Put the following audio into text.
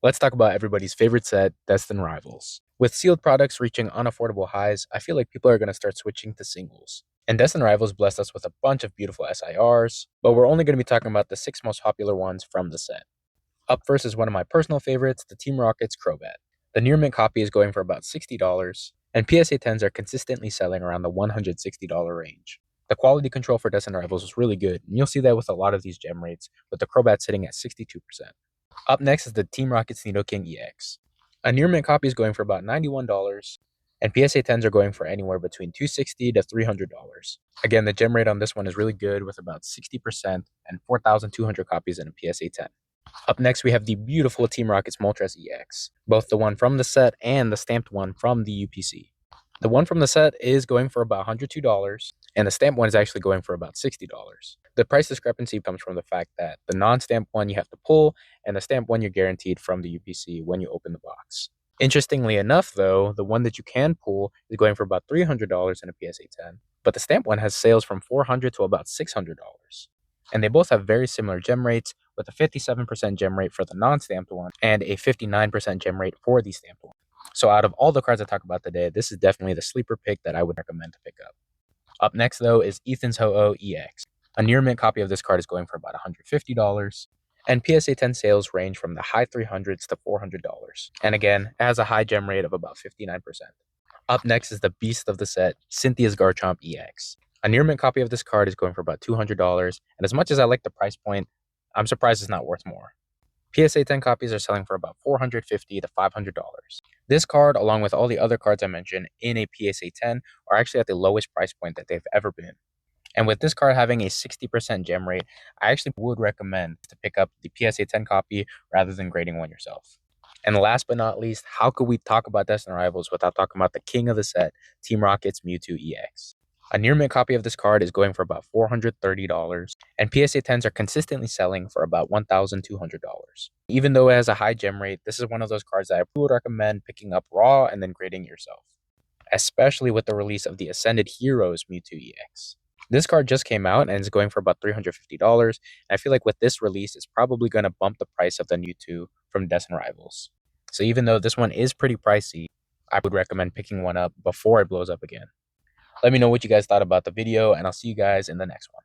Let's talk about everybody's favorite set, Destined Rivals. With sealed products reaching unaffordable highs, I feel like people are going to start switching to singles. And Destined Rivals blessed us with a bunch of beautiful SIRs, but we're only going to be talking about the 6 most popular ones from the set. Up first is one of my personal favorites, the Team Rocket's Crobat. The near mint copy is going for about $60, and PSA 10s are consistently selling around the $160 range. The quality control for Destined Rivals is really good, and you'll see that with a lot of these gem rates, with the Crobat sitting at 62%. Up next is the Team Rocket's Nidoking EX. A near mint copy is going for about $91, and PSA 10s are going for anywhere between $260 to $300. Again, the gem rate on this one is really good with about 60% and 4,200 copies in a PSA 10. Up next, we have the beautiful Team Rocket's Moltres EX, both the one from the set and the stamped one from the UPC. The one from the set is going for about $102, and the stamped one is actually going for about $60. The price discrepancy comes from the fact that the non-stamped one you have to pull, and the stamped one you're guaranteed from the UPC when you open the box. Interestingly enough, though, the one that you can pull is going for about $300 in a PSA 10, but the stamped one has sales from $400 to about $600. And they both have very similar gem rates, with a 57% gem rate for the non-stamped one and a 59% gem rate for the stamped one. So out of all the cards I talk about today, this is definitely the sleeper pick that I would recommend to pick up. Up next, though, is Ethan's Ho-Oh EX. A near mint copy of this card is going for about $150, and PSA 10 sales range from the high 300s to $400. And again, it has a high gem rate of about 59%. Up next is the beast of the set, Cynthia's Garchomp EX. A near mint copy of this card is going for about $200, and as much as I like the price point, I'm surprised it's not worth more. PSA 10 copies are selling for about $450 to $500. This card, along with all the other cards I mentioned in a PSA 10, are actually at the lowest price point that they've ever been. And with this card having a 60% gem rate, I actually would recommend to pick up the PSA 10 copy rather than grading one yourself. And last but not least, how could we talk about Destined Rivals without talking about the king of the set, Team Rocket's Mewtwo EX? A near mint copy of this card is going for about $430, and PSA 10s are consistently selling for about $1,200. Even though it has a high gem rate, this is one of those cards that I would recommend picking up raw and then grading yourself, especially with the release of the Ascended Heroes Mewtwo EX. This card just came out and is going for about $350, and I feel like with this release, it's probably going to bump the price of the Mewtwo from Destined Rivals. So even though this one is pretty pricey, I would recommend picking one up before it blows up again. Let me know what you guys thought about the video, and I'll see you guys in the next one.